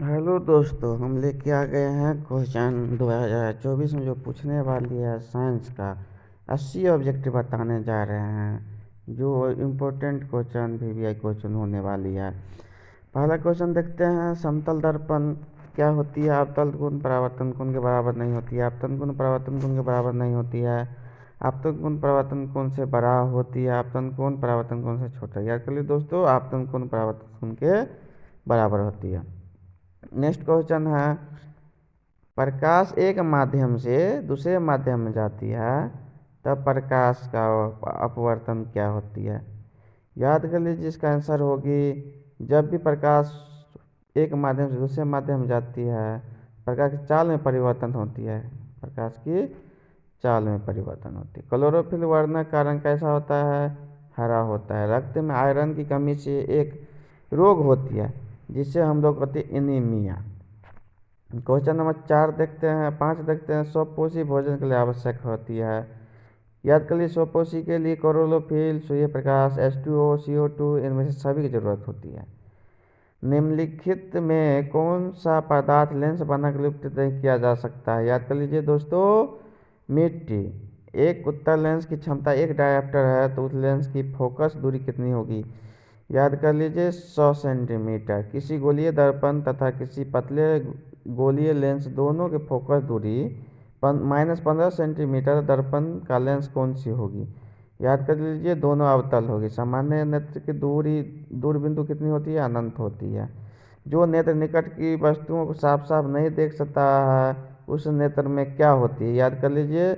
Hello दोस्तों, हम लेके आ गए हैं क्वेश्चन 2024 में जो पूछने वाली है साइंस का 80 ऑब्जेक्टिव बताने जा रहे हैं जो इम्पोर्टेंट क्वेश्चन वीवीआई क्वेश्चन होने वाली है। पहला क्वेश्चन देखते हैं। समतल दर्पण क्या होती है? अवतल कोण परावर्तन कोण के बराबर नहीं होती है। आपतन कोण परावर्तन कोण के बराबर नहीं होती है। आपतन कोण परावर्तन कोण से बड़ा होती है। आपतन कोण परावर्तन कोण से छोटा। याद कर लीजिए दोस्तों, आपतन कोण परावर्तन कोण के बराबर होती है। नेक्स्ट क्वेश्चन है, प्रकाश एक माध्यम से दूसरे माध्यम में जाती है तब प्रकाश का अपवर्तन क्या होती है? याद कर लीजिए, इसका आंसर होगी जब भी प्रकाश एक माध्यम से दूसरे माध्यम में जाती है प्रकाश की चाल में परिवर्तन होती है। प्रकाश की चाल में परिवर्तन होती है। क्लोरोफिल वर्णक का रंग कैसा होता है? हरा होता है। रक्त में आयरन की कमी से एक रोग होती है जिसे हम लोग कहते हैं एनीमिया। क्वेश्चन नंबर 5 देखते हैं। स्वपोषी भोजन के लिए आवश्यक होती है। याद कर लीजिए, स्वपोषी के लिए chlorophyll, Surya Prakash, H2O, CO2 इनमें से सभी की जरूरत होती है। निम्नलिखित में कौन सा पदार्थ लेंस बनाकर उपयोग नहीं किया जा सकता है? याद कर लीजिए दोस्तों, मिट्टी। एक उत्तल लेंस की क्षमता 1 डायोप्टर है तो उस लेंस की फोकस दूरी कितनी होगी? याद कर लीजिए 100 सेंटीमीटर। किसी गोलीय दर्पण तथा किसी पतले गोलीय लेंस दोनों के फोकस दूरी -15 सेंटीमीटर। दर्पण का लेंस कौन सी होगी? याद कर लीजिए दोनों अवतल होगी। सामान्य नेत्र की दूर बिंदु कितनी होती है? अनंत होती है। जो नेत्र निकट की वस्तुओं को साफ साफ नहीं देख सकता है उस नेत्र में क्या होती है? याद कर लीजिए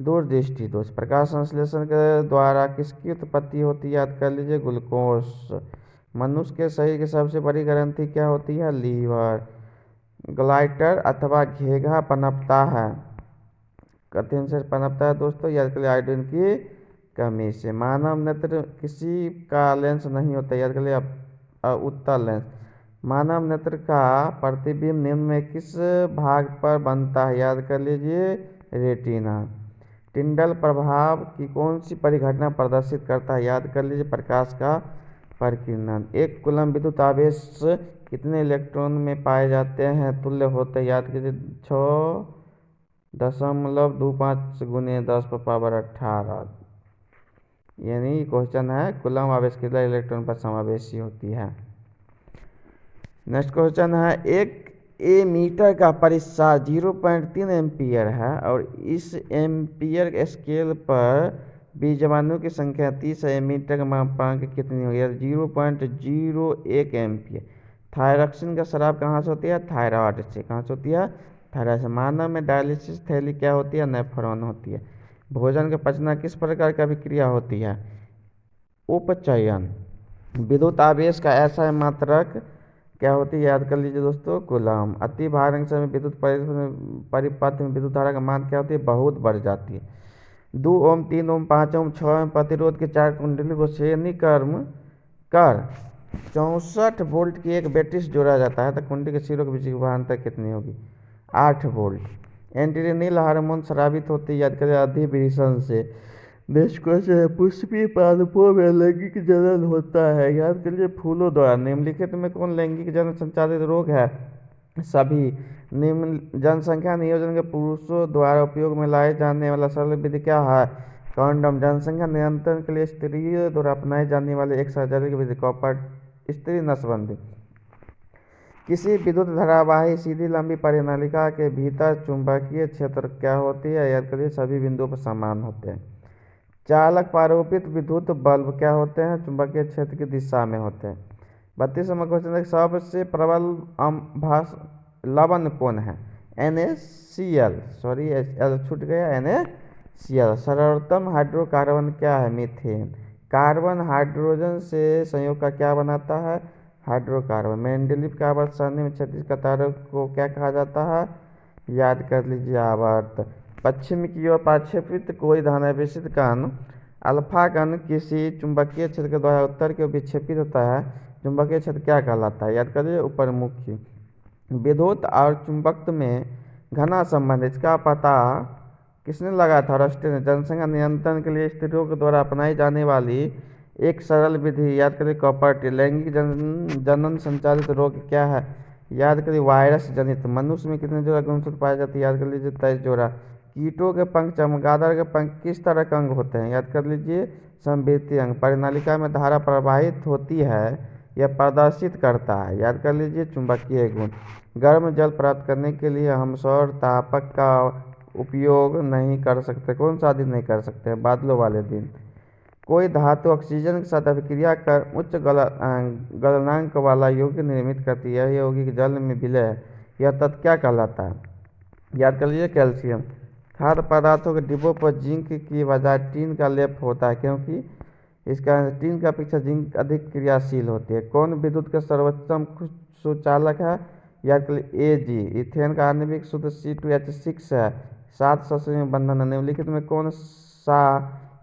दूरदृष्टि दोष। प्रकाश संश्लेषण के द्वारा किसकी उत्पत्ति होती है? याद कर लीजिए ग्लूकोज। मनुष्य के शरीर की सबसे बड़ी ग्रंथि क्या होती है? लीवर। ग्लाइटर अथवा घेघा पनपता है, कठिन से पनपता है दोस्तों। याद कर लीजिए आयोडीन की कमी से। मानव नेत्र किसी का लेंस नहीं होता। याद कर लीजिए उत्तल लेंस। मानव नेत्र का प्रतिबिंब निम्न में किस भाग पर बनता है? याद कर लीजिए रेटिना। टिंडल प्रभाव की कौन सी परिघटना प्रदर्शित करता है? याद कर लीजिए प्रकाश का परिकीर्णन। एक कूलम विद्युत आवेश कितने इलेक्ट्रॉन में पाए जाते हैं? तुल्य होते हैं। याद कीजिए 6.25 × 10⁻18 यानी क्वेश्चन है कूलम आवेश कितने इलेक्ट्रॉन पर समावेशी होती है। नेक्स्ट क्वेश्चन है, एक मीटर का परिसार 0.3 एम्पियर है और इस एम्पियर स्केल पर बीजाणुओं की संख्या 30 है। मीटर का मापांक कितनी होगी? 0.01 एम्पियर। थायरॉक्सिन का स्राव कहाँ से होती है? थायराइड से। कहाँ से होती है? थायराइड से। मानव में डायलिसिस थैली क्या होती है? नेफ्रॉन होती है। भोजन का पचना किस प्रकार का अभिक्रिया होती है? उपचयन। विद्युत आवेश का ऐसा मात्रक क्या होती है? याद कर लीजिए दोस्तों कूलम। अति भार के समय विद्युत परिपथ में विद्युत धारा का मान क्या होती है? बहुत बढ़ जाती है। 2 ओम, 3 ओम, 5 ओम, 6 ओम प्रतिरोध के 4 कुंडली को श्रेणी क्रम कर 64 वोल्ट की एक बैटरी से जोड़ा जाता है तो कुंडली के सिरों के बीच की विभवांतर कितनी होगी? 8 वोल्ट। एंटीनिल हार्मोन स्रावित होती है। याद करें अधिवृषण से। नेक्स्ट क्वेश्चन है, पुष्पीय पादपों में लैंगिक जनन होता है। याद करिए फूलों द्वारा। निम्नलिखित में कौन लैंगिक जनन संचालित रोग है? सभी। निम्न जनसंख्या नियोजन के पुरुषों द्वारा उपयोग में लाए जाने वाला सरल विधि क्या है? कॉन्डम। जनसंख्या नियंत्रण के लिए स्त्रियों द्वारा अपनाई जाने वाली एक सर्जरी विधि कॉपर स्त्री नसबंदी। किसी विद्युत धारावाही सीधी लंबी परिनालिका के भीतर चुंबकीय क्षेत्र क्या होती है? याद करिए सभी बिंदुओं पर समान होते हैं। चालक पारोपित विद्युत बल्ब क्या होते हैं? चुंबकीय क्षेत्र की दिशा में होते हैं। 32वां क्वेश्चन है, सबसे प्रबल लवण कौन है? NaCl। सॉरी एल छूट गया, NaCl। सर्वोत्तम हाइड्रोकार्बन क्या है? मीथेन। कार्बन हाइड्रोजन से संयोग का क्या बनाता है? हाइड्रोकार्बन। मेंडेलीव के आवर्त सारणी में 36 कतारों को क्या कहा जाता है? याद कर लीजिए आवर्त। पश्चिम की ओर प्रक्षेपित कोई धनावेशित कण अल्फा कण किसी चुंबकीय क्षेत्र के द्वारा उत्तर की ओर विक्षेपित होता है। चुंबकीय क्षेत्र क्या कहलाता है? याद करिए ऊपरमुखी। विद्युत और चुंबकत्व में घना संबंध, इसका पता किसने लगाया था? अरस्टो ने। जनसंख्या नियंत्रण के लिए स्त्रियों के द्वारा अपनाई जाने वाली एक सरल विधि। याद करिए कॉपर्टी। लैंगिक जनन संचालित रोग क्या है? याद करिए वायरस जनित। मनुष्य में कितने जोड़ा गुणसूत्र पाए जाते हैं? याद कर लीजिए 23 जोड़ा। कीटों के पंख, चमगादड़ के पंख किस तरह के अंग होते हैं? याद कर लीजिए समवर्ती अंग। परिनालिका में धारा प्रवाहित होती है, यह प्रदर्शित करता है। याद कर लीजिए चुंबकीय गुण। गर्म जल प्राप्त करने के लिए हम सौर तापक का उपयोग नहीं कर सकते। कौन सा दिन नहीं कर सकते हैं? बादलों वाले दिन। कोई धातु ऑक्सीजन के साथ अभिक्रिया कर उच्च गलनांक वाला यौगिक निर्मित करती है। यह यौगिक जल में विलय है। यह तत्व क्या कहलाता है? याद कर लीजिए कैल्शियम। खाद्य पदार्थों के डिब्बों पर जिंक की बजाय टीन का लेप होता है, क्योंकि इसका टीन की अपेक्षा जिंक अधिक क्रियाशील होती है। कौन विद्युत का सर्वोत्तम सुचालक है? याद कर लीजिए Ag। इथेन का आणविक सूत्र C2H6 है। 7 सब्सिट्यूशन बंधन है। निम्नलिखित में कौन सा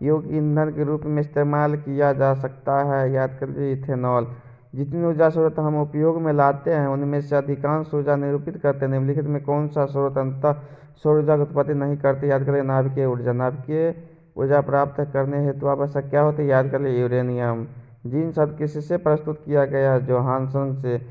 योग्य ईंधन के रूप में इस्तेमाल किया जा सकता है? याद कर लीजिए इथेनॉल। जितनी ऊर्जा स्रोत हम उपयोग में लाते हैं, उनमें से अधिकांश ऊर्जा निरूपित करते हैं। निम्नलिखित में कौन सा स्रोत अंततः सौर ऊर्जा की उत्पत्ति नहीं करते? याद करिए नाभिकीय ऊर्जा। नाभिकीय ऊर्जा प्राप्त करने हेतु आवश्यक क्या होती है? याद कर लीजिए यूरेनियम। जीन शब्द किससे प्रस्तुत किया गया है? जोहानसन से।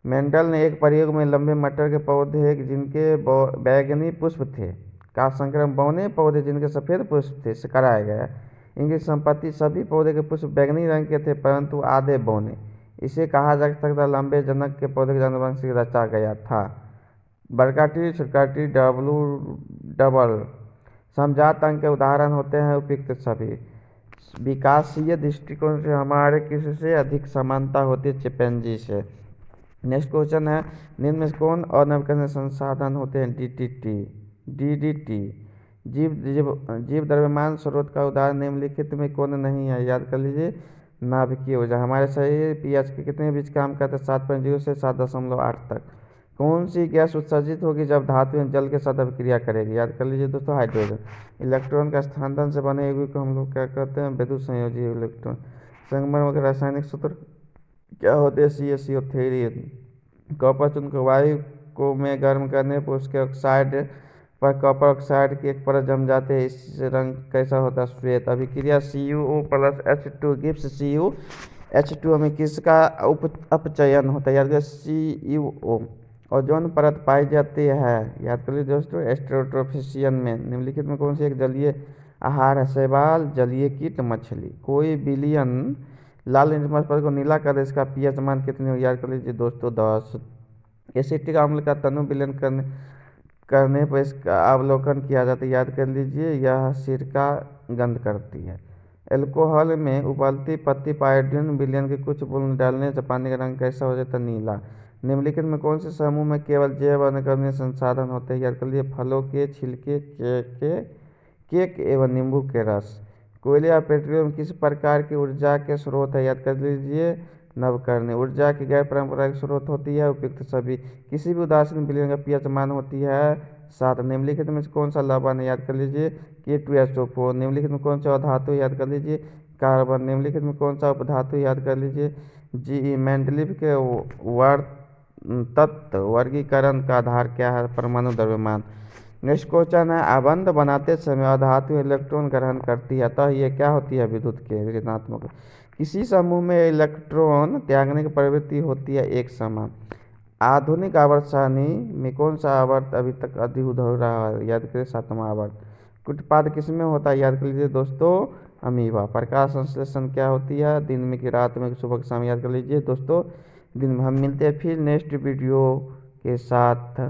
मेंडल ने एक प्रयोग में लंबे मटर के पौधे जिनके बैंगनी पुष्प थे का संकरण बौने पौधे जिनके सफ़ेद पुष्प थे से कराया गया। इनकी संपत्ति सभी पौधे के पुष्प बैंगनी रंग के थे, परंतु आधे बौने। इसे कहा जा सकता है लंबे जनक के पौधे के अनुवंश से रचा गया था। बड़का टी, छोटा टी, डबल समजात अंग के उदाहरण होते हैं उपयुक्त सभी। विकासीय दृष्टिकोण से हमारे किससे अधिक समानता होती है? चिंपैंजी से। नेक्स्ट क्वेश्चन है, निम्न में कौन अनवीकरणीय संसाधन होते हैं? DDT। जीव द्रव्यमान स्रोत का उदाहरण निम्नलिखित में कौन नहीं है? याद कर लीजिए नाभिकीय ऊर्जा। हमारे शरीर pH के कितने बीच काम करते हैं? 7.0 से 7.8 तक। कौन सी गैस उत्सर्जित होगी जब धातु एवं जल के साथ अभिक्रिया करेगी? याद कर लीजिए दोस्तों हाइड्रोजन। इलेक्ट्रॉन का स्थानांतरण से बने यौगिक को हम लोग क्या कहते हैं? विद्युत संयोजी इलेक्ट्रॉन। संगमरमर के रासायनिक सूत्र क्या होते हैं? CaCO3। कॉपर चूर्ण वायु को में गर्म करने पर उसके ऑक्साइड पर कॉपर ऑक्साइड की एक परत जम जाते हैं। इससे रंग कैसा होता है? श्वेत। अभिक्रिया CuO plus H2 gives CuH2 में किसका अपचयन होता है? याद करिए CuO। ओजोन परत पाई जाती है, याद कर लीजिए दोस्तों, स्ट्रेटोस्फीयर में। निम्नलिखित में कौन सी एक जलीय आहार है? शैवाल, जलीय कीट, मछली। कोई बिलियन लाल लिटमस पद को नीला कर दे, इसका pH मान कितने हो? याद कर लीजिए दोस्तों 10। एसिटिक अम्ल का तनु विलयन करने पर इसका अवलोकन किया जाता है। याद कर लीजिए यह सिरका गंध करती है। एल्कोहल में उबलती पत्ती पायोडीन विलयन के कुछ बूंद डालने से पानी का रंग कैसा हो जाता है? नीला। निम्नलिखित में कौन से समूह में केवल जैव अनकरणीय संसाधन होते हैं? याद कर लीजिए फलों के छिलके, केक एवं नींबू के रस। कोयले या पेट्रोलियम किस प्रकार की ऊर्जा के स्रोत है? याद कर लीजिए नवकरणीय। ऊर्जा की गैर पारंपरिक स्रोत होती है उपयुक्त सभी। किसी भी उदासीन विलयन का pH मान होती है 7। निम्नलिखित में कौन सा लवण है? याद कर लीजिए K2SO4। निम्नलिखित में कौन सा धातु? याद कर लीजिए कार्बन। निम्नलिखित में कौन सा उपधातु? याद कर लीजिए Ge। मेंडलीव के तत्व वर्गीकरण का आधार क्या है? परमाणु द्रव्यमान। नेक्स्ट क्वेश्चन है, आबंध बनाते समय अधातु इलेक्ट्रॉन ग्रहण करती है, अतः ये क्या होती है? विद्युत के ऋणात्मक। किसी समूह में इलेक्ट्रॉन त्यागने की प्रवृत्ति होती है एक समान। आधुनिक आवर्त सारणी में कौन सा आवर्त अभी तक अधिक उधर रहा है? याद करिए 7वां आवर्त। कुटपाद किसमें होता है? याद कर लीजिए दोस्तों अमीबा। प्रकाश संश्लेषण क्या होती है? दिन में कि रात में कि सुबह के शाम? याद कर लीजिए दोस्तों दिन में। हम मिलते हैं फिर नेक्स्ट वीडियो के साथ।